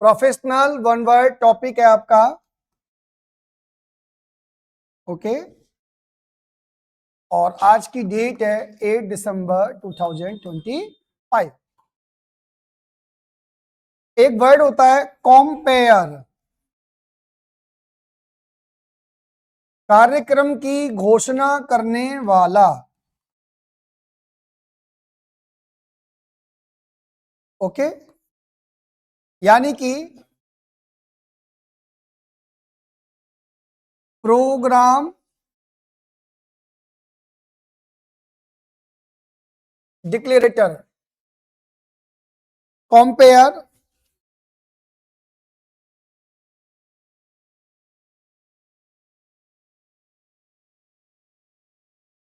Professional one word topic है आपका। Okay, और आज की डेट है 8 दिसंबर 2025। एक वर्ड होता है कॉम्पेयर, कार्यक्रम की घोषणा करने वाला। ओके, यानी कि प्रोग्राम डिक्लेरेटर, कॉम्पेयर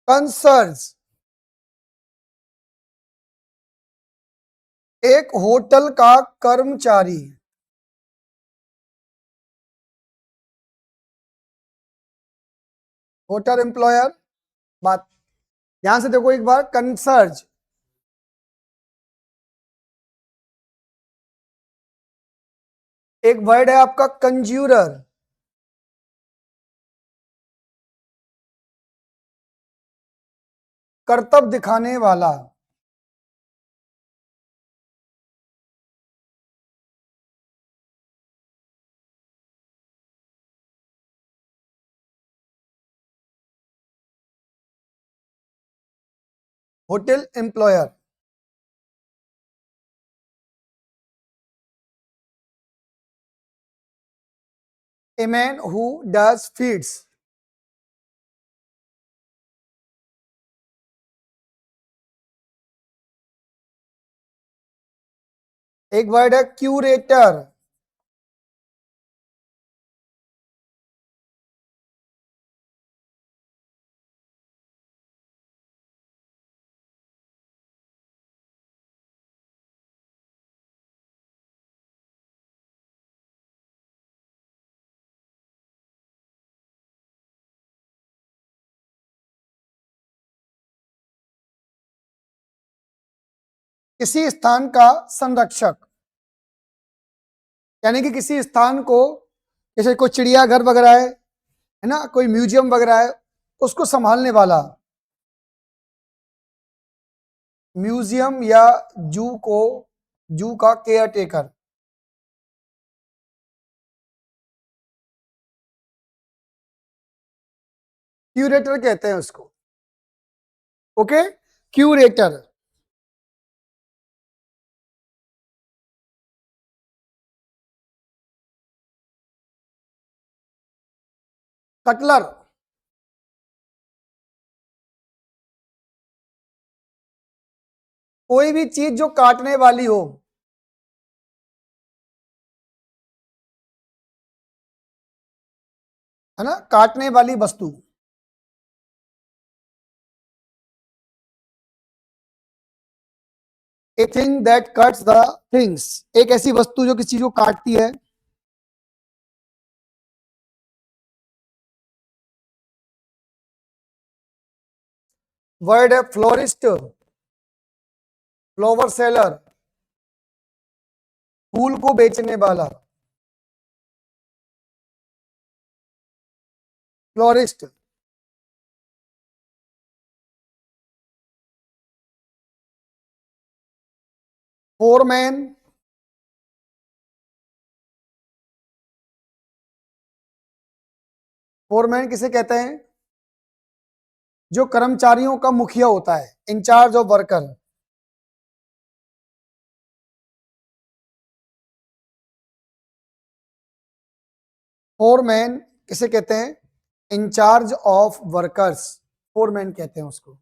कंसर्ज, एक होटल का कर्मचारी। Hotel employer. बात ध्यान से देखो एक बार, कंसर्ज। एक वर्ड है आपका कंज्यूरर, कर्तव्य दिखाने वाला। Hotel employer. A man who does feeds. एक वर्ड है क्यूरेटर, किसी स्थान का संरक्षक, यानी कि किसी स्थान को, जैसे कोई चिड़ियाघर वगैरह है ना, कोई म्यूजियम वगैरह है, उसको संभालने वाला। म्यूजियम या जू को, जू का केयर टेकर। क्यूरेटर कहते हैं उसको। Okay, curator. कटलर, कोई भी चीज जो काटने वाली हो। है ना, काटने वाली वस्तु। A thing that cuts the things, एक ऐसी वस्तु जो किसी चीज को काटती है। वर्ड है फ्लोरिस्ट, फ्लावर सेलर, फूल को बेचने वाला। फ्लोरिस्ट। फोरमैन, फोरमैन किसे कहते हैं? जो कर्मचारियों का मुखिया होता है, इंचार्ज ऑफ वर्कर। फोरमैन किसे कहते हैं? इंचार्ज ऑफ वर्कर्स, फोरमैन कहते हैं उसको।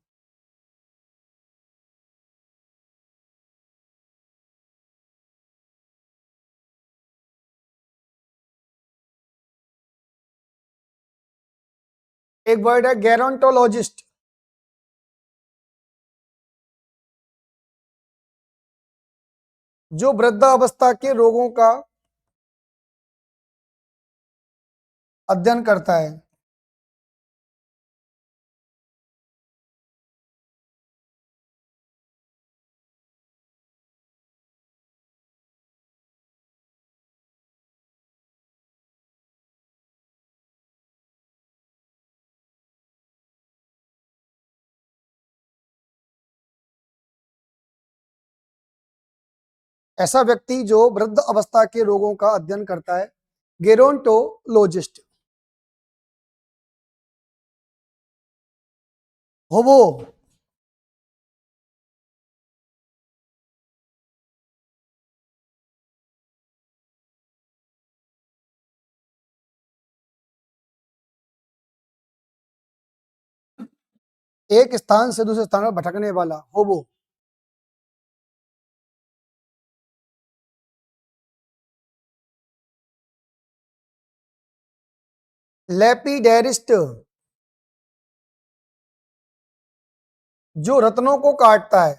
एक वर्ड है गेरोंटोलॉजिस्ट, जो वृद्धावस्था के रोगों का अध्ययन करता है। ऐसा व्यक्ति जो वृद्ध अवस्था के रोगों का अध्ययन करता है, गेरोंटोलॉजिस्ट। होबो, एक स्थान से दूसरे स्थान पर भटकने वाला, होबो। लेपिडेरिस्ट, जो रत्नों को काटता है।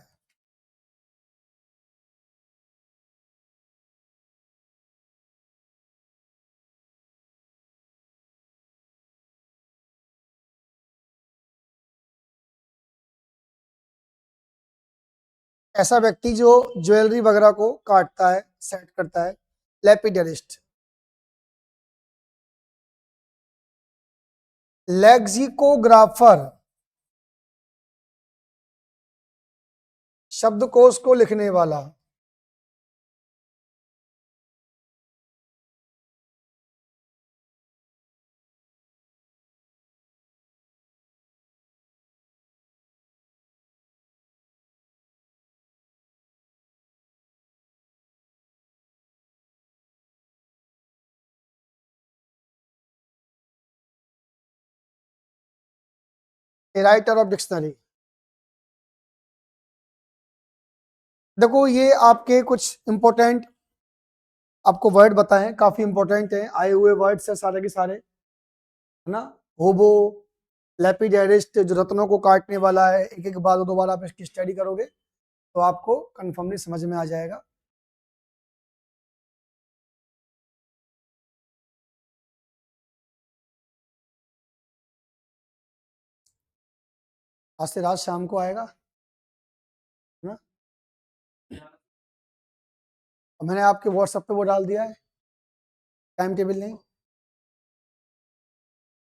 ऐसा व्यक्ति जो ज्वेलरी वगैरह को काटता है, सेट करता है, लेपिडेरिस्ट। लेक्सिकोग्राफर, शब्दकोश को लिखने वाला। Writer of dictionary. देखो ये आपके कुछ इंपॉर्टेंट आपको वर्ड बताएं, काफी इंपॉर्टेंट है, आए हुए वर्ड्स है सारे के सारे, है ना। होबो, लेपिडेरिस्ट जो रत्नों को काटने वाला है, एक एक बार दो बार आप इसकी स्टडी करोगे तो आपको कंफर्मली समझ में आ जाएगा। आज से रात शाम को आएगा, है ना। मैंने आपके व्हाट्सएप पे वो डाल दिया है, टाइम टेबल नहीं,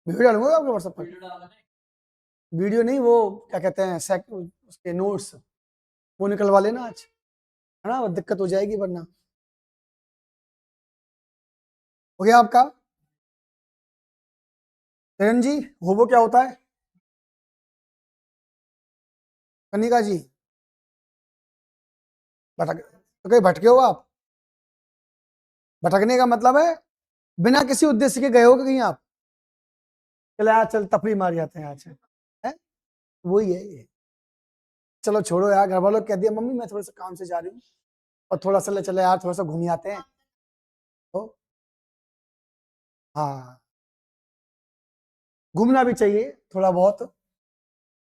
वीडियो डालूंगा आपके व्हाट्सएप पर। वीडियो नहीं, वो क्या कहते हैं उसके नोट्स, वो निकलवा लेना आज, है ना, दिक्कत हो जाएगी वरना। हो गया आपका। किरण जी, होबो क्या होता है? कनिका जी, भटक तो कहीं भटके हो आप? भटकने का मतलब है बिना किसी उद्देश्य के गए हो कहीं आप, चले आज चल तफरी मार जाते हैं आज, है वही है ये। चलो छोड़ो यार, घर वालों कह दिया मम्मी मैं थोड़ा सा काम से जा रही हूँ और थोड़ा सा ले चले यार, थोड़ा सा घूम आते हैं तो। हाँ, घूमना भी चाहिए थोड़ा बहुत।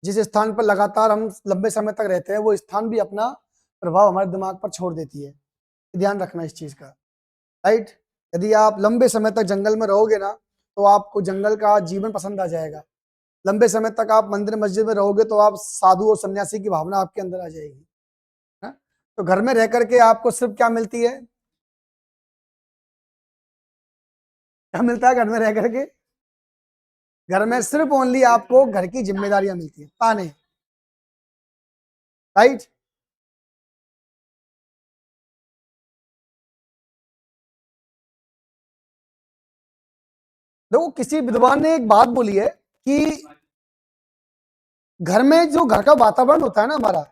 जिस स्थान पर लगातार हम लंबे समय तक रहते हैं वो स्थान भी अपना प्रभाव हमारे दिमाग पर छोड़ देती है, ध्यान रखना इस चीज का, राइट। यदि आप लंबे समय तक जंगल में रहोगे ना तो आपको जंगल का जीवन पसंद आ जाएगा। लंबे समय तक आप मंदिर मस्जिद में रहोगे तो आप साधु और सन्यासी की भावना आपके अंदर आ जाएगी, है? तो घर में रह करके आपको सिर्फ क्या मिलती है, क्या मिलता है घर में रह करके? घर में सिर्फ ओनली आपको घर की जिम्मेदारियां मिलती है, ताने, राइट। देखो किसी विद्वान ने एक बात बोली है कि घर में जो घर का वातावरण होता है ना हमारा,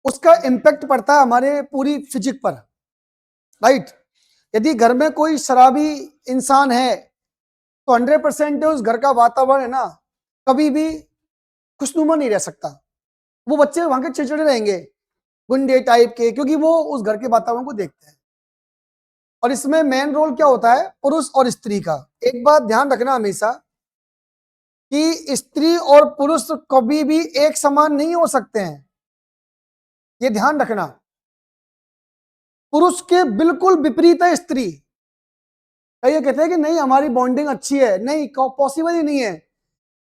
उसका इम्पैक्ट पड़ता है हमारे पूरी फिजिक पर, राइट। यदि घर में कोई शराबी इंसान है तो 100% उस घर का वातावरण है ना कभी भी खुशनुमा नहीं रह सकता। वो बच्चे वहां के चिड़चिड़े रहेंगे, गुंडे टाइप के, क्योंकि वो उस घर के वातावरण को देखते हैं। और इसमें मेन रोल क्या होता है, पुरुष और स्त्री का। एक बात ध्यान रखना हमेशा कि स्त्री और पुरुष कभी भी एक समान नहीं हो सकते हैं, ये ध्यान रखना। पुरुष के बिल्कुल विपरीत है स्त्री। कई ये कहते हैं कि नहीं हमारी बॉन्डिंग अच्छी है, नहीं, पॉसिबल ही नहीं है।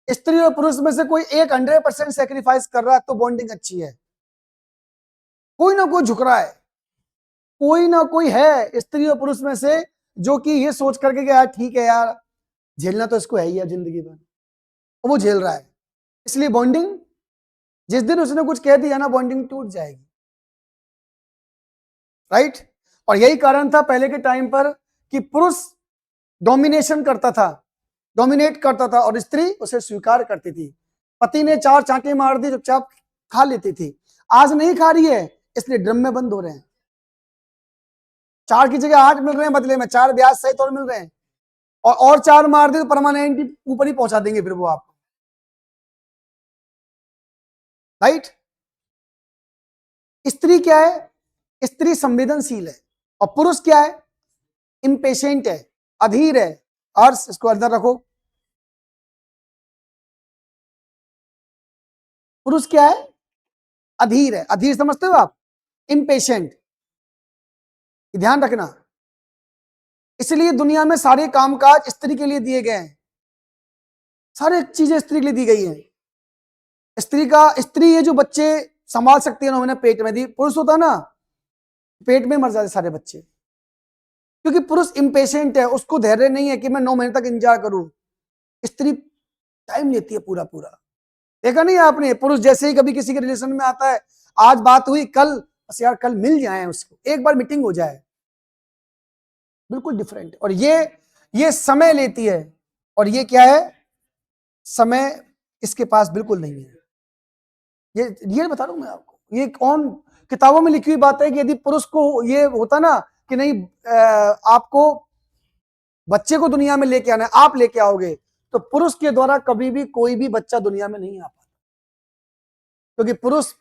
स्त्री और पुरुष में से कोई एक 100% सेक्रीफाइस कर रहा है तो बॉन्डिंग अच्छी है। कोई ना कोई झुक रहा है, कोई ना कोई है स्त्री और पुरुष में से जो कि ये सोच करके कि यार ठीक है यार, झेलना तो इसको है ही यार जिंदगी भर, वो झेल रहा है। इसलिए बॉन्डिंग, जिस दिन उसने कुछ कह दिया ना, बॉन्डिंग टूट जाएगी। राइट। और यही कारण था पहले के टाइम पर कि पुरुष डोमिनेशन करता था, डोमिनेट करता था और स्त्री उसे स्वीकार करती थी। पति ने 4 चांटे मार दी, चुपचाप खा लेती थी। आज नहीं खा रही है, इसलिए ड्रम में बंद हो रहे हैं। 4 की जगह 8 मिल रहे हैं, बदले में 4 ब्याज सहित और मिल रहे हैं। और 4 मार दे तो परमानेंट ऊपर ही पहुंचा देंगे फिर वो आपको, राइट। स्त्री क्या है? स्त्री संवेदनशील है और पुरुष क्या है? इम्पेशेंट है, अधीर है। अर्श, इसको अंदर रखो। पुरुष क्या है? अधीर है। अधीर समझते हो आप? इम्पेशेंट, ध्यान रखना। इसलिए दुनिया में सारे कामकाज स्त्री के लिए दिए गए हैं, सारी चीजें स्त्री के लिए दी गई हैं। स्त्री ये जो बच्चे संभाल सकती है 9 महीने पेट में दी, पुरुष होता ना पेट में मर जाते सारे बच्चे। क्योंकि पुरुष इम्पेशेंट है, उसको धैर्य नहीं है कि मैं 9 महीने तक इंतजार करूं। स्त्री टाइम लेती है पूरा पूरा। देखा नहीं आपने? पुरुष जैसे ही कभी किसी के रिलेशन में आता है, आज बात हुई, कल बस यार कल मिल जाए, उसको एक बार मीटिंग हो जाए, बिल्कुल डिफरेंट। और ये समय लेती है, और ये क्या है? समय इसके पास बिल्कुल नहीं है। ये बता रहा हूं मैं आपको, ये कौन किताबों में लिखी हुई बात है कि यदि पुरुष को ये होता ना कि नहीं आपको बच्चे को दुनिया में लेके आना है, आप लेके आओगे, तो पुरुष के द्वारा कभी भी कोई भी बच्चा दुनिया में नहीं आ पाता, क्योंकि पुरुष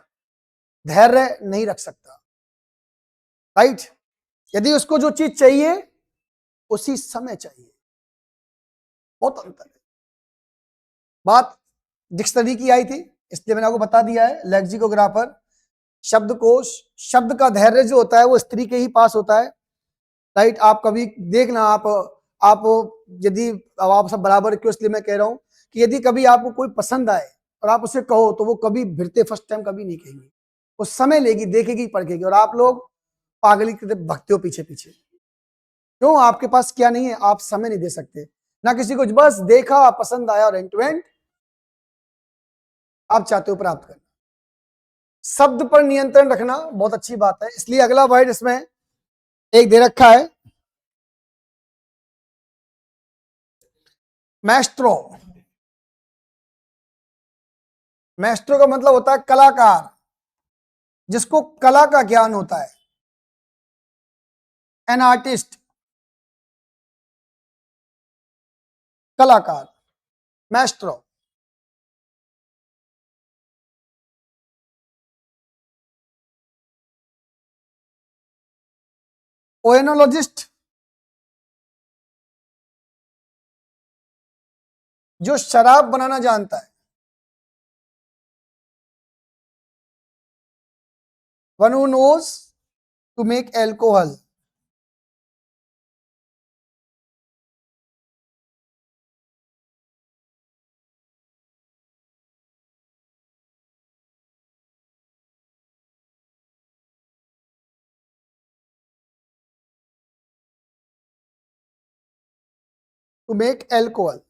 धैर्य नहीं रख सकता, राइट। यदि उसको जो चीज चाहिए उसी समय चाहिए, बहुत अंतर है। बात डिक्शनरी की आई थी, इसलिए मैंने आपको बता दिया है। लेक्सिकोग्राफर, शब्दकोश, शब्द का धैर्य जो होता है वो स्त्री के ही पास होता है, राइट। आप कभी देखना, आप यदि, अब आप सब बराबर क्यों, इसलिए मैं कह रहा हूं कि यदि कभी आपको कोई पसंद आए और आप उसे कहो, तो वो कभी भिड़ते फर्स्ट टाइम कभी नहीं कहेंगे, वो समय लेगी, देखेगी, परखेगी। और आप लोग पागली की तरह भगते हो पीछे पीछे। क्यों? आपके पास क्या नहीं है? आप समय नहीं दे सकते ना किसी को, बस देखा, पसंद आया और एंड टू एंड आप चाहते हो प्राप्त करना। शब्द पर नियंत्रण रखना बहुत अच्छी बात है, इसलिए अगला वर्ड इसमें एक दे रखा है, मैस्ट्रो। मैस्ट्रो का मतलब होता है कलाकार, जिसको कला का ज्ञान होता है, एन आर्टिस्ट, कलाकार, मैस्ट्रो। ओएनोलॉजिस्ट, जो शराब बनाना जानता है। One who knows to make alcohol. To make alcohol.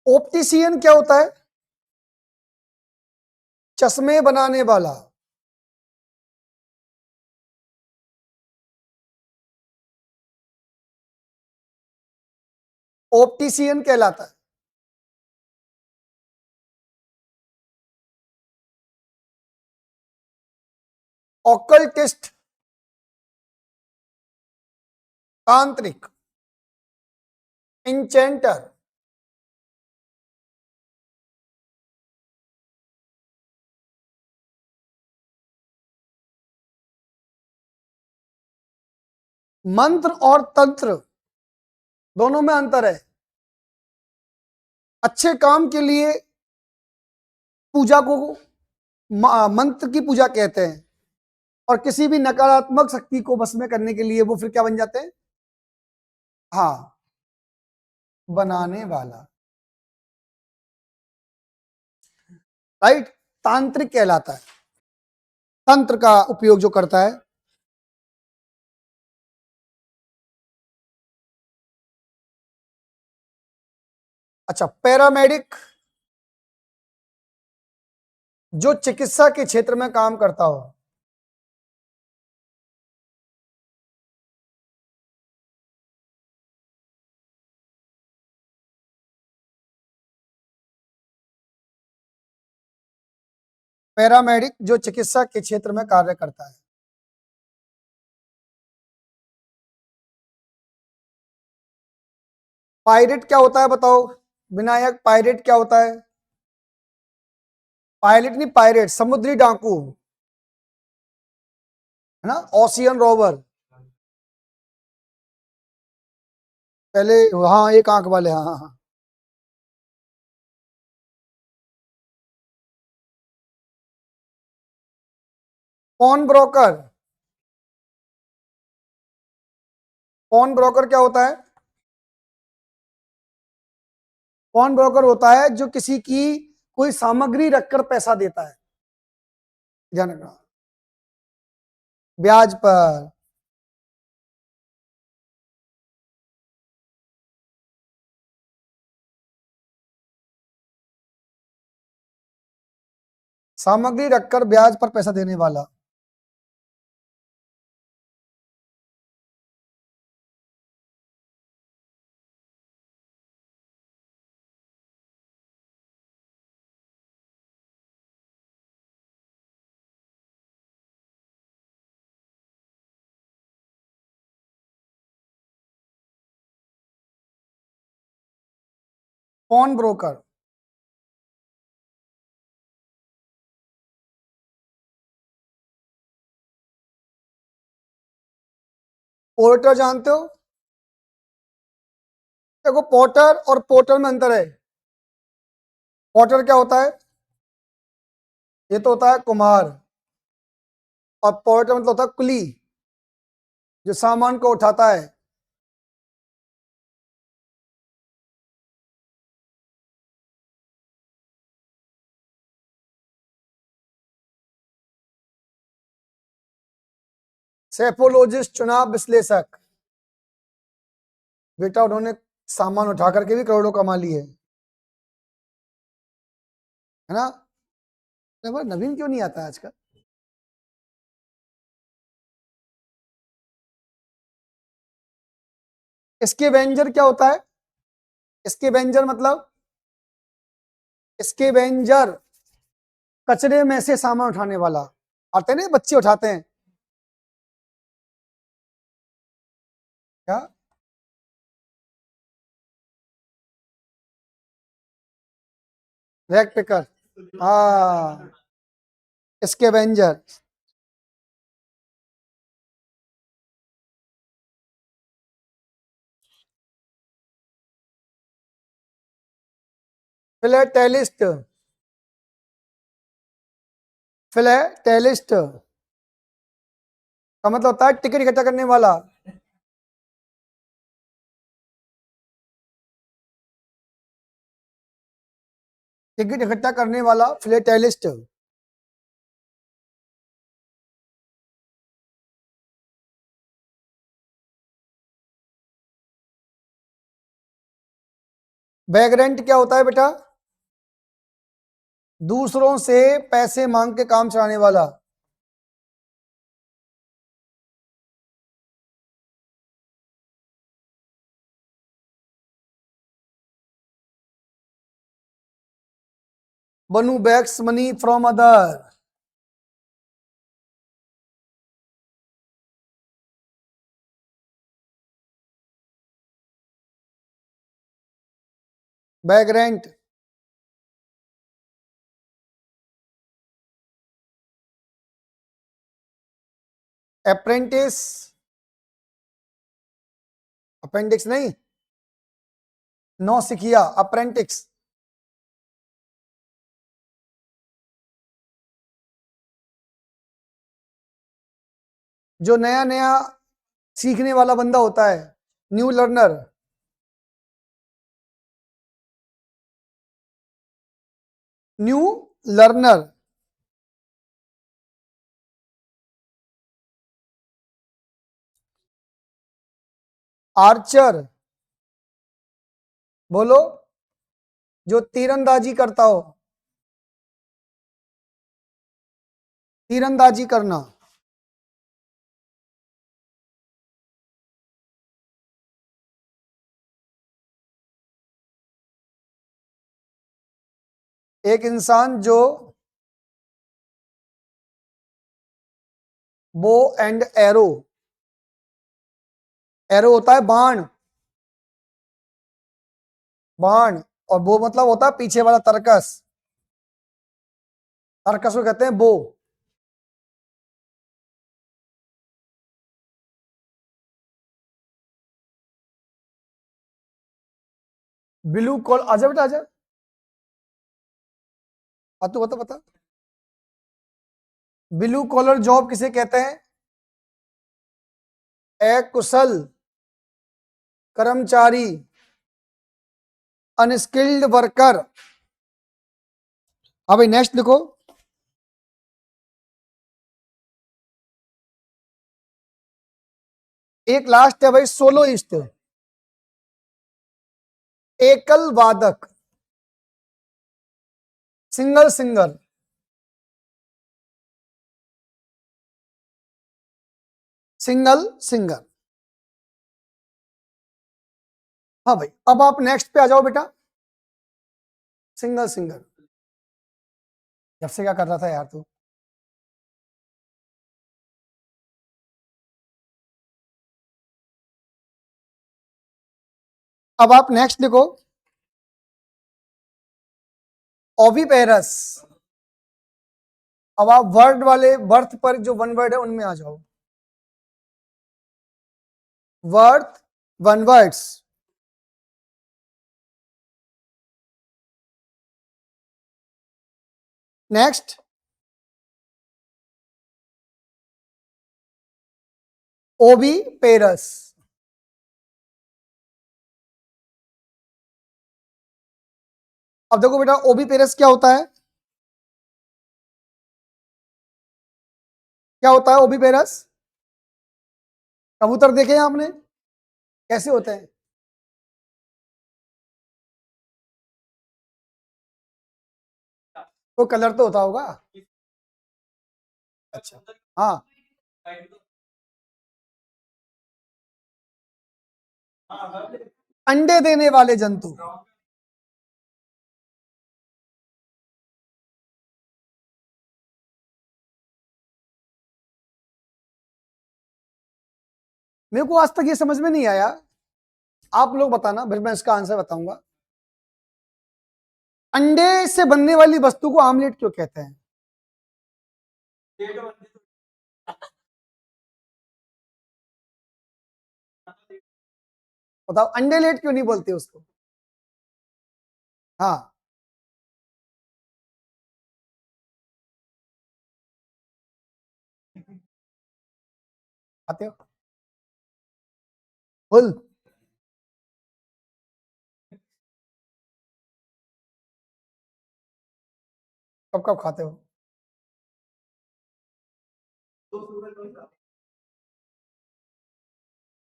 Optician क्या होता है? चश्मे बनाने वाला। ऑप्टिशियन कहलाता है। ऑकल्टिस्ट, तांत्रिक, इंचेंटर, मंत्र और तंत्र दोनों में अंतर है। अच्छे काम के लिए पूजा को मंत्र की पूजा कहते हैं, और किसी भी नकारात्मक शक्ति को बस में करने के लिए वो फिर क्या बन जाते हैं? हाँ, बनाने वाला, राइट। तांत्रिक कहलाता है, तंत्र का उपयोग जो करता है। अच्छा, पैरामेडिक, जो चिकित्सा के क्षेत्र में काम करता हो। पैरामेडिक जो चिकित्सा के क्षेत्र में कार्य करता है। पायलट क्या होता है बताओ विनायक, पायलट क्या होता है? पायलट नहीं, पायरेट समुद्री डाकू है ना, ओशियन रोवर। पहले हाँ, एक आंख वाले, हाँ हाँ हाँ। पॉन ब्रोकर, पॉन ब्रोकर क्या होता है? पॉन ब्रोकर होता है जो किसी की कोई सामग्री रखकर पैसा देता है, ध्यान रखना, ब्याज पर। सामग्री रखकर ब्याज पर पैसा देने वाला। पॉन ब्रोकर, पोर्टर जानते हो? देखो पोर्टर और पोर्टर में अंतर है। पोर्टर क्या होता है? ये तो होता है कुम्हार, और पोर्टर मतलब होता है कुली, जो सामान को उठाता है। सेफोलॉजिस्ट चुनाव विश्लेषक, बेटा उन्होंने सामान उठा करके भी करोड़ों कमा लिए, है ना? नवीन क्यों नहीं आता आजकल? इसके वेंजर क्या होता है? इसके वेंजर मतलब, इसके वेंजर कचरे में से सामान उठाने वाला, आते नहीं बच्चे उठाते हैं क्या? रैक पिकर, हाँ, इसके वेंजर। फिलेटेलिस्ट, फिलेटेलिस्ट का मतलब होता है टिकट इकट्ठा करने वाला। टिकट इकट्ठा करने वाला फिलेटेलिस्ट। वैग्रेंट क्या होता है बेटा? दूसरों से पैसे मांग के काम चलाने वाला। बनू begs money from other. Vagrant, apprentice, appendix नहीं, नौसिखिया, अप्रेंटिक्स, जो नया नया सीखने वाला बंदा होता है, new learner. New learner. Archer, बोलो, जो तीरंदाजी करता हो, तीरंदाजी करना। एक इंसान जो बो एंड एरो, एरो होता है बाण, बाण, और बो मतलब होता है पीछे वाला तरकस, तरकस को कहते हैं बो। ब्लू कॉल, आजा बेटा आजा, तू बता बता। ब्लू कॉलर जॉब किसे कहते हैं? अकुशल कर्मचारी, अनस्किल्ड वर्कर। हाँ भाई नेक्स्ट लिखो। एक लास्ट है भाई, सोलोइस्ट, एकल वादक, सिंगल सिंगर, सिंगल सिंगर। हाँ भाई, अब आप नेक्स्ट पे आ जाओ बेटा। सिंगल सिंगर, जब से क्या कर रहा था यार तू? अब आप नेक्स्ट लिखो, ओविपेरस। अब आप वर्ड वाले बर्थ पर जो वन वर्ड है उनमें आ जाओ। Worth one words. Next, oviparous. अब देखो बेटा, ओविपेरस क्या होता है? क्या होता है ओविपेरस? कबूतर देखे हैं आपने, कैसे होते हैं? तो कलर तो होता होगा। अच्छा, हाँ, अंडे देने वाले जंतु। मेरे को आज तक ये समझ में नहीं आया, आप लोग बताना, फिर मैं इसका आंसर बताऊंगा। अंडे से बनने वाली वस्तु को आमलेट क्यों कहते हैं? बताओ, अंडे लेट क्यों नहीं बोलते उसको? हाँ, आते हो फुल। कब कब खाते हो?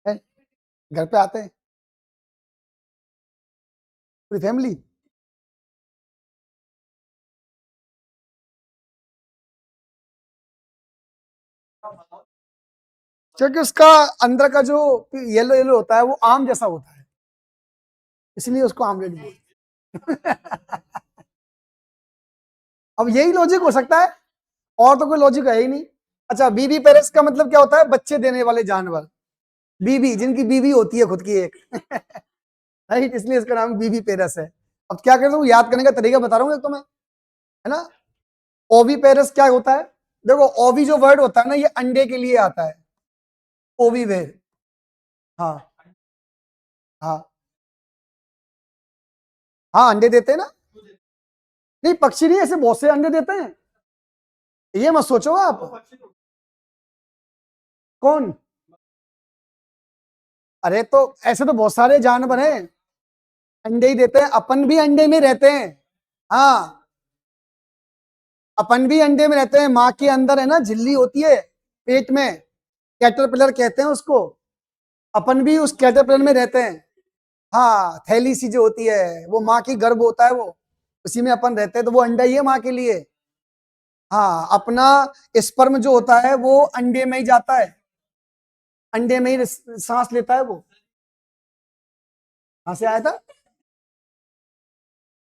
हैं? घर पे आते हैं पूरी फैमिली? क्योंकि उसका अंदर का जो येलो येलो होता है वो आम जैसा होता है, इसलिए उसको आमलेट बोलते हैं। अब यही लॉजिक हो सकता है, और तो कोई लॉजिक है ही नहीं। अच्छा, बीबी पेरेस का मतलब क्या होता है? बच्चे देने वाले जानवर, बीबी, जिनकी बीबी होती है खुद की एक। राइट, इसलिए इसका नाम बीबी पेरस है। अब क्या करता हूँ, याद करने का तरीका बता रहा हूँ तो मैं, है ना। ओवी पेरस क्या होता है? देखो, ओवी जो वर्ड होता है ना, ये अंडे के लिए आता है, ओवी वेर। हाँ, हाँ, हाँ, अंडे देते हैं ना। नहीं, पक्षी नहीं, ऐसे बहुत से अंडे देते हैं, ये मत सोचो आप। कौन? अरे तो ऐसे तो बहुत सारे जानवर हैं, अंडे ही देते हैं, अपन भी अंडे में रहते हैं। हाँ, अपन भी अंडे में रहते हैं, माँ के अंदर है ना झिल्ली होती है पेट में, कैटरपिलर कहते हैं उसको, अपन भी उस कैटरपिलर में रहते हैं। हाँ, थैली सी जो होती है वो माँ की गर्भ होता है, वो उसी में अपन रहते हैं, तो वो अंडा ही है माँ के लिए। हाँ, अपना स्पर्म जो होता है वो अंडे में ही जाता है, अंडे में ही सांस लेता है वो। कहां से आया था?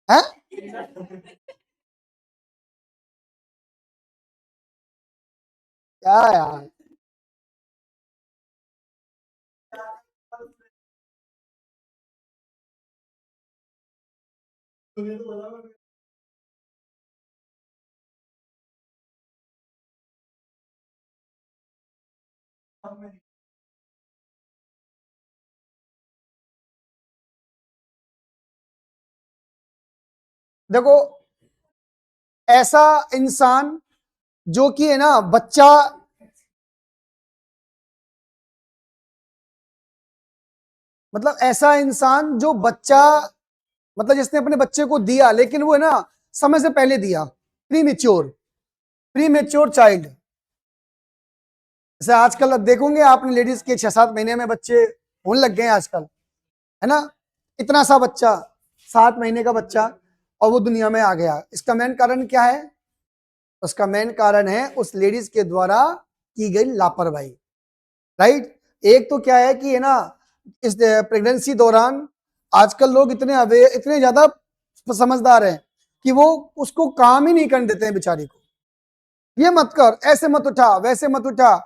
है? क्या यार, देखो, ऐसा इंसान जो कि है ना बच्चा, मतलब ऐसा इंसान जो बच्चा, मतलब जिसने अपने बच्चे को दिया लेकिन वो है ना समय से पहले दिया, प्री मेच्योर चाइल्ड। जैसे आजकल अब देखोगे आपने लेडीज के 6-7 महीने में बच्चे होने लग गए हैं आजकल, है ना। इतना सा बच्चा, 7 महीने का बच्चा, और वो दुनिया में आ गया। इसका मेन कारण क्या है? उसका मेन कारण है उस लेडीज के द्वारा की गई लापरवाही, राइट। एक तो क्या है कि है ना इस प्रेगनेंसी दौरान आजकल लोग इतने अवेयर, इतने ज्यादा समझदार हैं कि वो उसको काम ही नहीं करने देते हैं बेचारी को। ये मत कर, ऐसे मत उठा, वैसे मत उठा,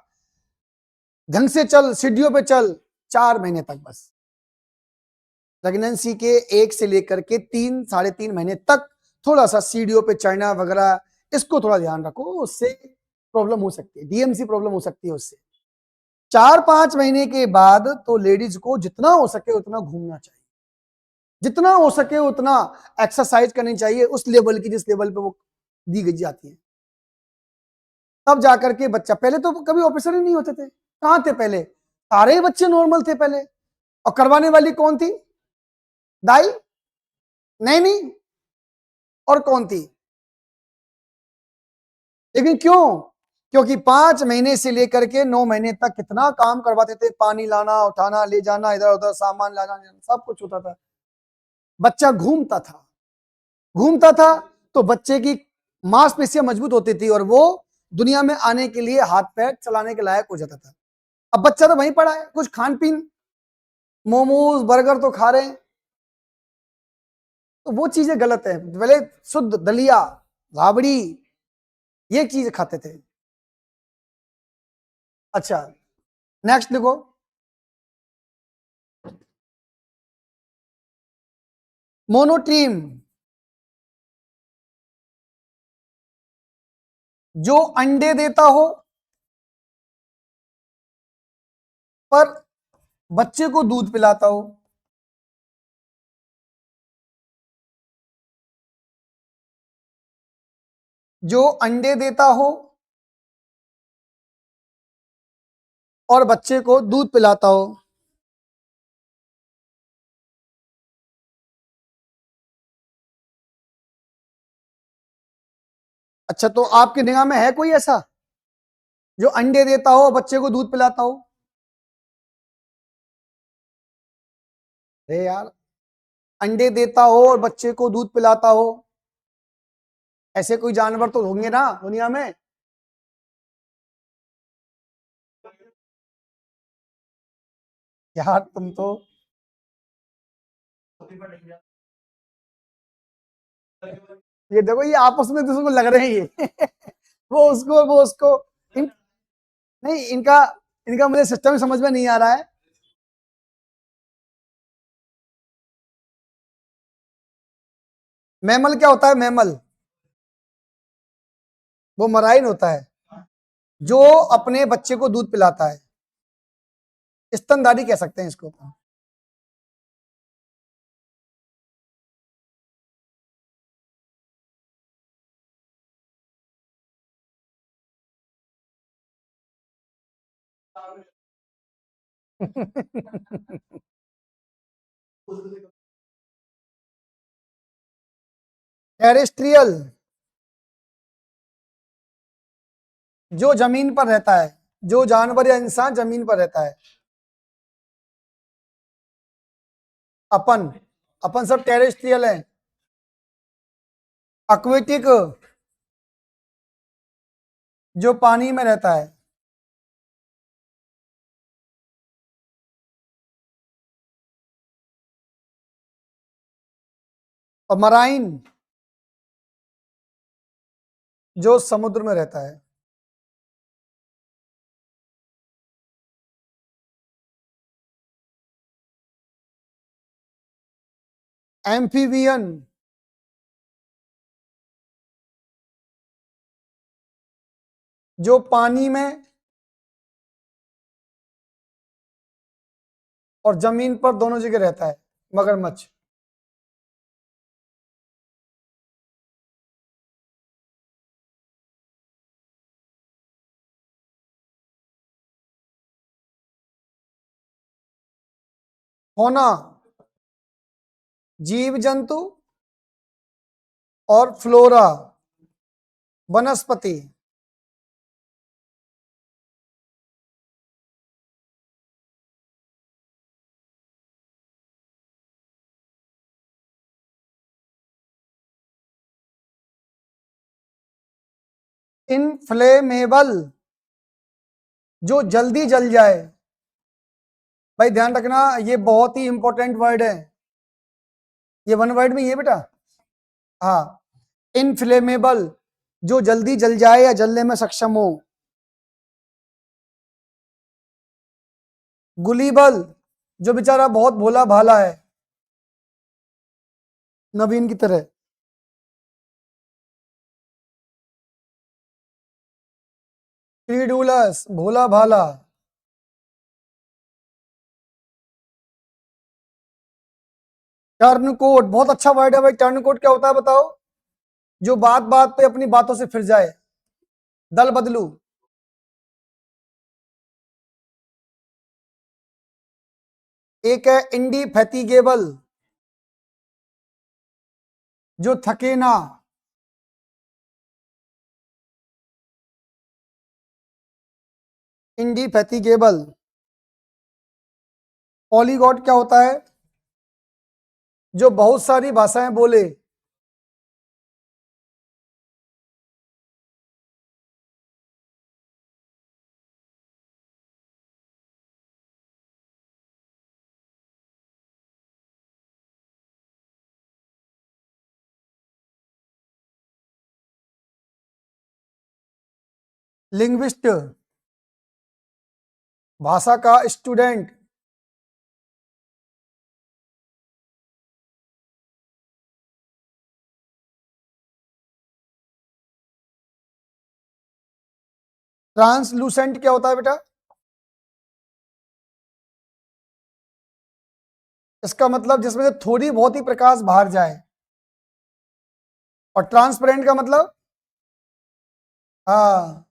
ढंग से चल, सीढ़ियों पे चल। 4 महीने तक बस, प्रेगनेंसी के 1 से लेकर के 3 साढ़े 3 महीने तक थोड़ा सा सीढ़ियों पे चढ़ना वगैरह, इसको थोड़ा ध्यान रखो, उससे प्रॉब्लम हो सकती है, डीएमसी प्रॉब्लम हो सकती है उससे। 4-5 महीने के बाद तो लेडीज को जितना हो सके उतना घूमना चाहिए, जितना हो सके उतना एक्सरसाइज करनी चाहिए उस लेवल की जिस लेवल पे वो दी गई जाती है, तब जाकर के बच्चा। पहले तो कभी ऑपरेशन ही नहीं होते थे, कहां थे पहले? सारे ही बच्चे नॉर्मल थे पहले। और करवाने वाली कौन थी? दाई? नहीं नहीं, और कौन थी? लेकिन क्यों? क्योंकि 5 महीने से लेकर के 9 महीने तक कितना काम करवाते थे, पानी लाना, उठाना, ले जाना, इधर उधर सामान लाना, सब कुछ होता था। बच्चा घूमता था, घूमता था, तो बच्चे की मांसपेशियां मजबूत होती थी और वो दुनिया में आने के लिए हाथ पैर चलाने के लायक हो जाता था। अब बच्चा तो वहीं पड़ा है, कुछ खान पीन, मोमोज बर्गर तो खा रहे हैं, तो वो चीजें गलत है। पहले शुद्ध दलिया, राबड़ी, ये चीज खाते थे। अच्छा, नेक्स्ट देखो, मोनोट्रीम, जो अंडे देता हो पर बच्चे को दूध पिलाता हो। जो अंडे देता हो और बच्चे को दूध पिलाता हो। अच्छा, तो आपकी निगाह में है कोई ऐसा जो अंडे देता हो और बच्चे को दूध पिलाता हो? अरे यार, अंडे देता हो और बच्चे को दूध पिलाता हो, ऐसे कोई जानवर तो होंगे ना दुनिया में। यार तुम तो, ये देखो ये आपस में दूसरों को लग रहे हैं ये वो उसको नहीं, इनका इनका मुझे सिस्टम समझ में नहीं आ रहा है। मैमल क्या होता है? मैमल वो मराइन होता है जो अपने बच्चे को दूध पिलाता है, स्तनधारी कह सकते हैं इसको। टेरेस्ट्रियल, जो जमीन पर रहता है, जो जानवर या इंसान जमीन पर रहता है। अपन अपन सब टेरेस्ट्रियल है। एक्वेटिक, जो पानी में रहता है। और मराइन, जो समुद्र में रहता है। एम्फीबियन, जो पानी में और जमीन पर दोनों जगह रहता है, मगरमच्छ। होना, जीव जंतु और फ्लोरा, वनस्पति। इनफ्लेमेबल, जो जल्दी जल जाए। भाई ध्यान रखना, ये बहुत ही इंपॉर्टेंट वर्ड है, ये वन वर्ड में ही है बेटा। हाँ, इनफ्लेमेबल, जो जल्दी जल जाए या जलने में सक्षम हो। गुलीबल, जो बेचारा बहुत भोला भाला है, नवीन की तरह। क्रीडुलस, भोला भाला। टर्नकोट, बहुत अच्छा वर्ड है भाई। टर्नकोट क्या होता है बताओ? जो बात बात पे अपनी बातों से फिर जाए। दल बदलू। एक है इंडिफैटिगेबल, जो थके ना। इंडिफैटिगेबल। पॉलीगॉट क्या होता है? जो बहुत सारी भाषाएं बोले। लिंग्विस्ट, भाषा का स्टूडेंट। ट्रांसलूसेंट क्या होता है बेटा? इसका मतलब जिसमें से थोड़ी बहुत ही प्रकाश बाहर जाए। और ट्रांसपेरेंट का मतलब? हाँ,